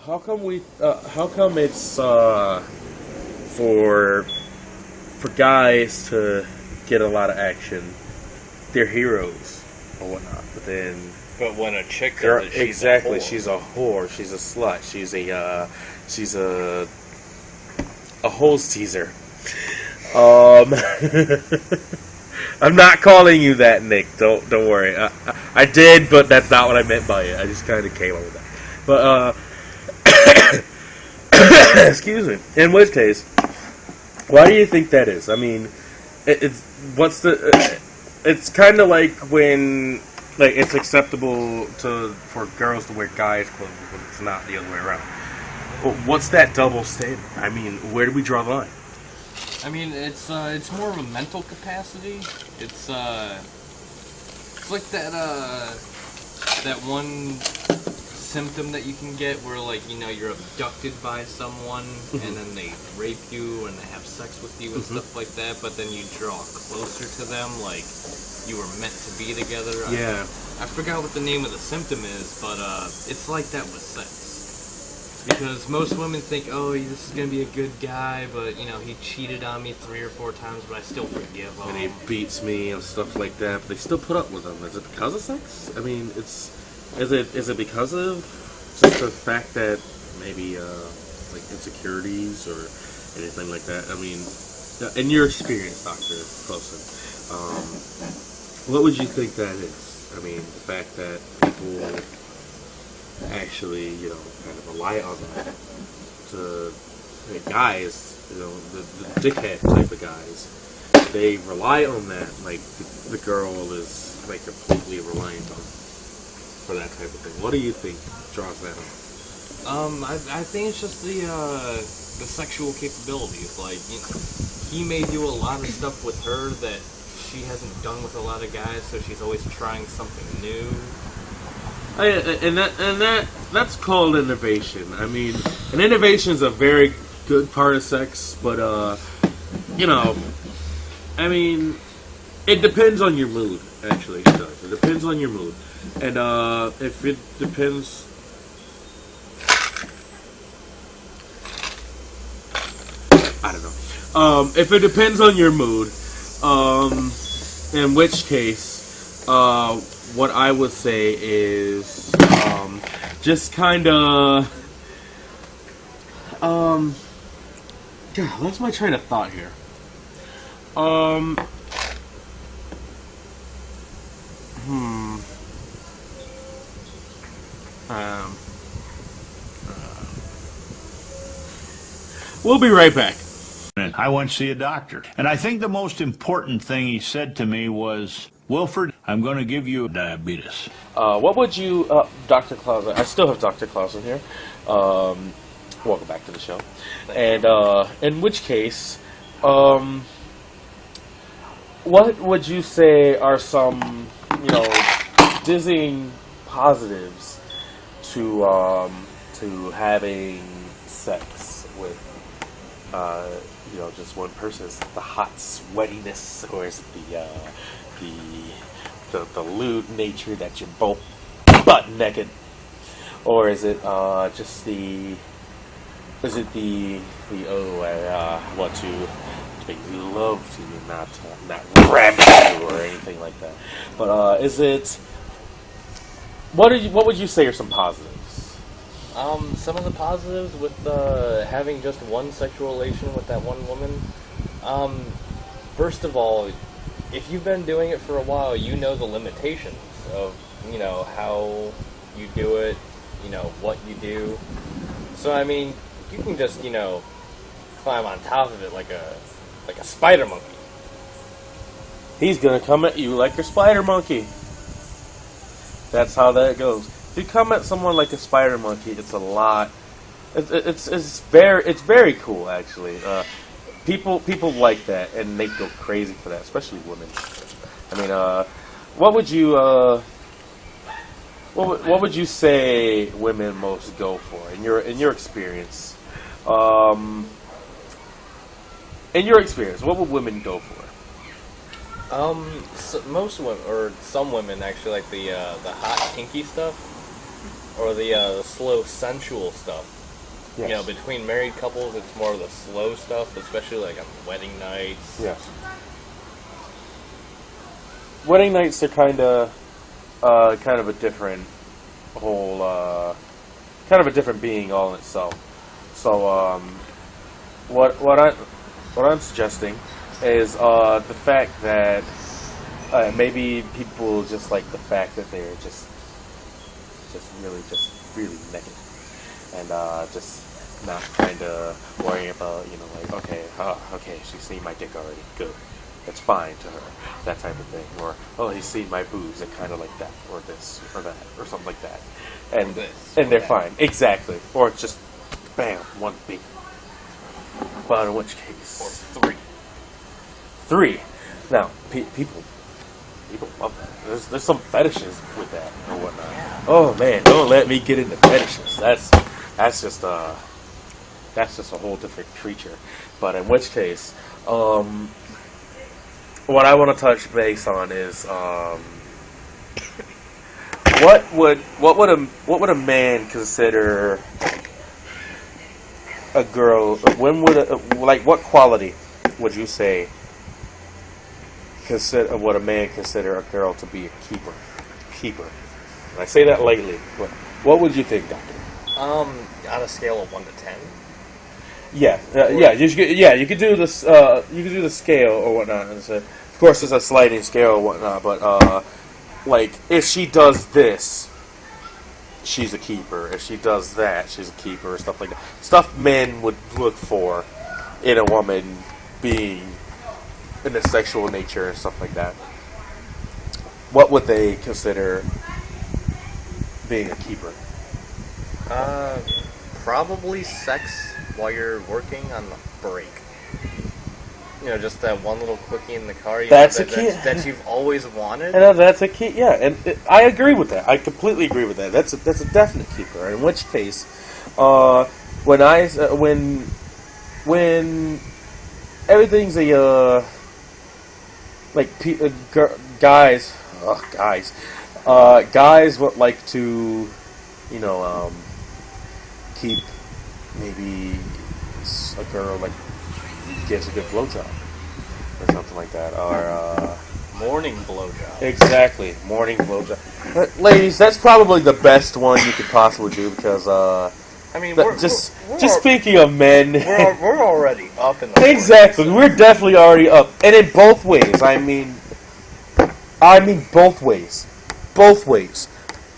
how come it's for guys to get a lot of action, they're heroes or whatnot, but when a chick girl, does it, she's a whore, she's a slut, she's a hose teaser. I'm not calling you that, Nick. Don't worry. I did, but that's not what I meant by it. I just kind of came up with that. But excuse me. In which case, why do you think that is? I mean, it's kind of like when it's acceptable for girls to wear guys' clothes, but it's not the other way around. But what's that double standard? I mean, where do we draw the line? I mean, it's more of a mental capacity. It's like that one symptom that you can get where, you're abducted by someone and then they rape you and they have sex with you and stuff like that, but then you draw closer to them like you were meant to be together. Yeah. I forgot what the name of the symptom is, but it's like that with sex. Because most women think, oh, this is going to be a good guy, but, he cheated on me 3 or 4 times, but I still forgive him. And he beats me and stuff like that, but they still put up with him. Is it because of sex? I mean, is it because of just the fact that maybe, insecurities or anything like that? I mean, in your experience, Dr. Clausen, what would you think that is? I mean, the fact that people actually, kind of rely on that guys, the dickhead type of guys, they rely on that, like the girl is completely reliant on for that type of thing. What do you think draws that on? I think it's just the sexual capabilities. Like, he may do a lot of stuff with her that she hasn't done with a lot of guys, so she's always trying something new. That's called innovation. I mean, an innovation is a very good part of sex, but I mean, it depends on your mood. Actually, it does. It depends on your mood, and if it depends, I don't know. If it depends on your mood, in which case, what I would say is just kind of God, what's my train of thought here? We'll be right back. I went to see a doctor, and I think the most important thing he said to me was, Wilford, I'm going to give you diabetes. What would you, Dr. Clausen, I still have Dr. Clausen here. Welcome back to the show. And in which case, what would you say are some, dizzying positives to having sex with, just one person? Is it the hot sweatiness, or is it the lewd nature that you're both butt naked, or is it just the I want to make love to you, not grab you or anything like that? But is it? What would you say are some positives? Some of the positives with having just one sexual relation with that one woman. First of all, if you've been doing it for a while, you know the limitations of, how you do it, what you do. So, I mean, you can just, climb on top of it like a spider monkey. He's gonna come at you like a spider monkey. That's how that goes. If you come at someone like a spider monkey, it's a lot. It's very cool, actually. People like that, and they go crazy for that, especially women. I mean, what would you say women most go for in your experience? In your experience, what would women go for? Most women, or some women, actually like the hot kinky stuff. or the slow sensual stuff. Yes. You know, between married couples, it's more of the slow stuff, especially like on wedding nights. Yes. Wedding nights are kind of a different whole, kind of a different being all in itself. So, what I'm suggesting is the fact that maybe people just like the fact that they're just really naked, and just not kind of worrying about, like, okay, she's seen my dick already, good, it's fine to her, that type of thing, or, oh, he's seen my boobs, and kind of like that, or this, or that, or something like that, and they're fine, exactly, or it's just, bam, one big, but in which case, Or three. Now, people love that. There's some fetishes with that or whatnot. Oh man, don't let me get into fetishes. That's just a whole different creature. But in which case, what I want to touch base on is what would a man consider a girl? When would what quality would you say what a man consider a girl to be a keeper? And I say that lightly. What would you think, Doctor? On a scale of 1 to 10. You could do this. You could do the scale or whatnot. Of course, it's a sliding scale or whatnot. But like, if she does this, she's a keeper. If she does that, she's a keeper. Stuff like that. Stuff men would look for in a woman being in a sexual nature and stuff like that. What would they consider being a keeper? Probably sex while you're working on the break. Just that one little quickie in the car. That you've always wanted. That's a key. Yeah, and I agree with that. I completely agree with that. That's a definite keeper. In which case, when everything's guys would like to, keep maybe a girl gives a good blowjob or something like that, or morning blowjob. Exactly, morning blowjob. Ladies, that's probably the best one you could possibly do because speaking of men, we're already up in the exactly. We're definitely already up, and in both ways. I mean both ways.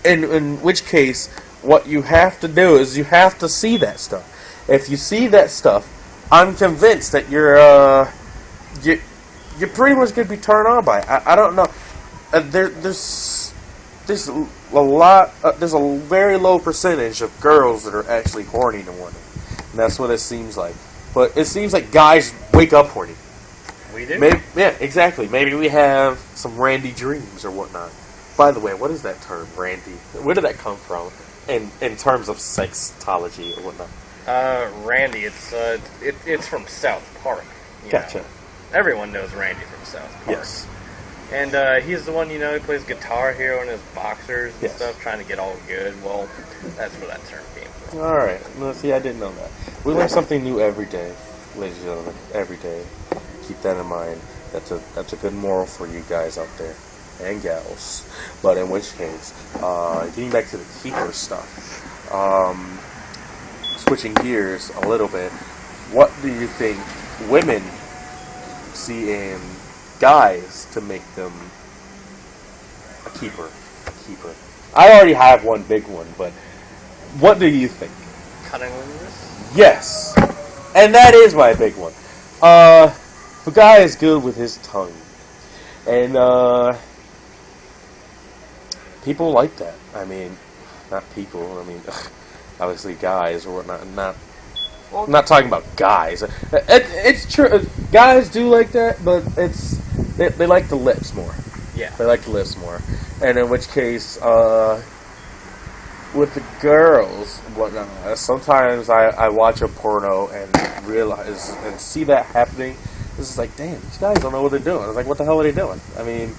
In which case, what you have to do is you have to see that stuff. If you see that stuff, I'm convinced that you're pretty much gonna be turned on by it. I don't know. There's a lot. There's a very low percentage of girls that are actually horny to women, and that's what it seems like. But it seems like guys wake up horny. We do. Yeah, exactly. Maybe we have some randy dreams or whatnot. By the way, what is that term, randy? Where did that come from? In terms of sexology or whatnot. Randy, it's from South Park. Gotcha. Know. Everyone knows Randy from South Park. Yes. And he's the one, he plays Guitar Hero in his boxers and yes. stuff, trying to get all good. Well, that's where that term came from. All right. No, see, I didn't know that. We learn something new every day, ladies and gentlemen. Every day. Keep that in mind. That's a good moral for you guys out there and gals. But in which case, getting back to the keeper stuff, switching gears a little bit, what do you think women see in guys to make them a keeper? I already have one big one, but what do you think? Cunningness? Yes, and that is my big one. The guy is good with his tongue, and people like that. I mean, not people. I mean, obviously guys or whatnot. I'm not talking about guys. It's true. Guys do like that, but they like the lips more. Yeah. They like the lips more. And in which case, with the girls, whatnot, sometimes I watch a porno and realize and see that happening. This is like, damn, these guys don't know what they're doing. It's like, what the hell are they doing? I mean,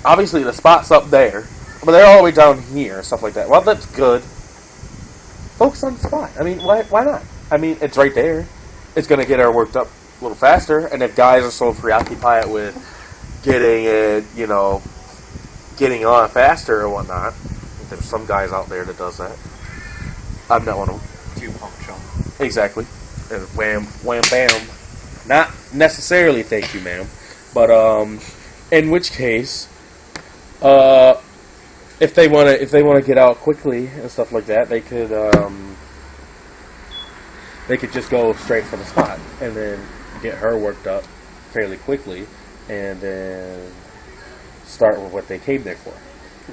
obviously the spot's up there, but they're all the way down here and stuff like that. Well, that's good. Focus on the spot. I mean, why not? I mean, it's right there. It's going to get her worked up a little faster, and if guys are so preoccupied with getting it, getting on faster or whatnot, there's some guys out there that does that. I'm not one of them. 2-pump chump. Exactly. And wham, wham, bam. Not necessarily thank you, ma'am. But, in which case, if they wanna get out quickly and stuff like that, they could just go straight for the spot and then get her worked up fairly quickly, and then start with what they came there for,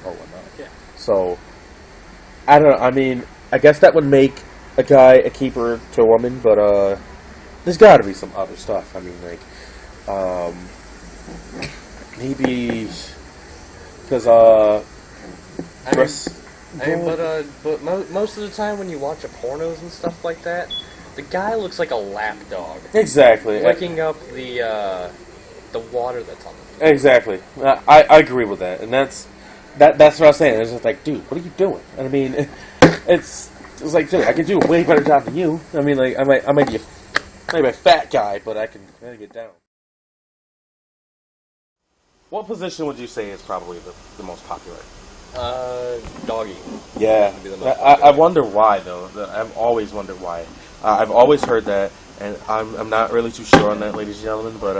or whatnot. Yeah. So, I don't know. I mean, I guess that would make a guy a keeper to a woman, but there's got to be some other stuff. I mean, like, maybe because but most of the time when you watch pornos and stuff like that, the guy looks like a lap dog. Exactly. Licking up the water that's on the floor. Exactly. I agree with that, and that's what I was saying. It's just like, dude, what are you doing? And I mean, it's like, dude, I can do a way better job than you. I mean, like, I might be a fat guy, but I can get down. What position would you say is probably the most popular? Doggy. Yeah. I wonder why, though. I've always wondered why. I've always heard that, and I'm not really too sure on that, ladies and gentlemen. But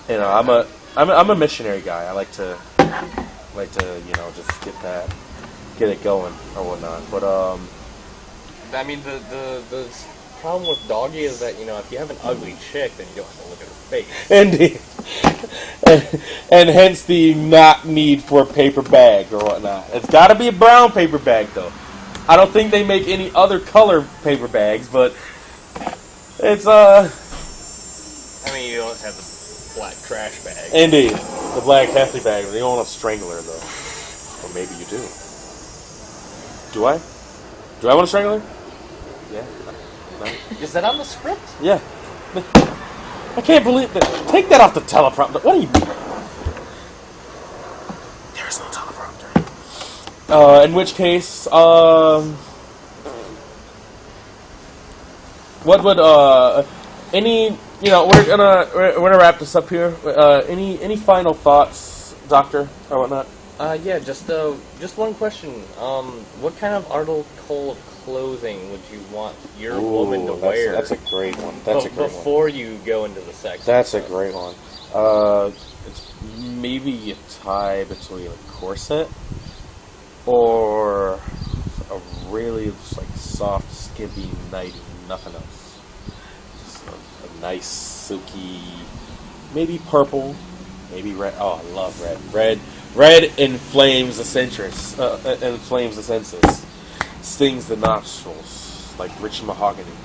I'm a missionary guy. I like to just get it going or whatnot. But I mean, the problem with doggy is that, if you have an ugly chick, then you don't have to look at her face. Indeed. And hence the not need for a paper bag or whatnot. It's got to be a brown paper bag, though. I don't think they make any other color paper bags, but it's I mean, you don't have the black trash bag. Indeed, the black hefty bag. You don't want a strangler, though. Or maybe you do. Do I? Do I want a strangler? Yeah. No. Is that on the script? Yeah. I can't believe that. Take that off the teleprompter. What do you mean? There's no teleprompter. In which case, what would any? We're gonna wrap this up here. Any final thoughts, Doctor, or whatnot? Yeah, just one question. What kind of article of clothing would you want your woman to wear? That's a great one. Before you go into the sex. That's a great one. It's maybe a tie between a corset or a really soft, skimpy nightie, nothing else. Just a nice, silky, maybe purple, maybe red. Oh, I love red. Red inflames the senses. Stings the nostrils like rich mahogany.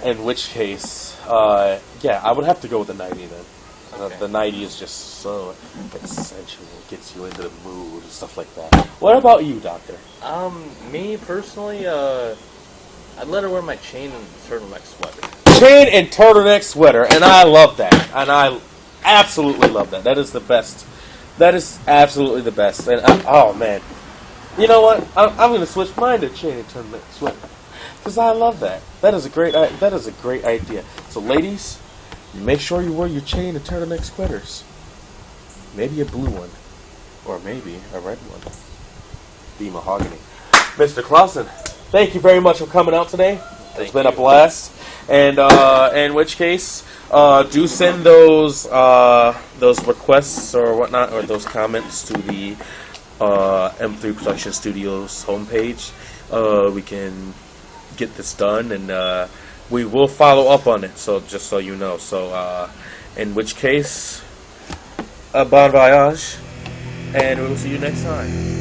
In which case, I would have to go with the nightie then. Okay. The nightie is just so sensual, gets you into the mood and stuff like that. What about you, Doctor? Me personally, I'd let her wear my chain and turtleneck sweater. Chain and turtleneck sweater, and I love that, and I absolutely love that. That is the best. That is absolutely the best. And oh man, you know what? I'm going to switch mine to chain and turtleneck sweater because I love that. That is a great idea. So ladies, make sure you wear your chain and turtleneck sweaters. Maybe a blue one, or maybe a red one. Be mahogany. Mr. Clausen, thank you very much for coming out today. It's been a blast. And in which case, do send those requests or whatnot, or those comments to the M3 Production Studios homepage. We can get this done, and we will follow up on it. So just so you know. So in which case, bon voyage, and we will see you next time.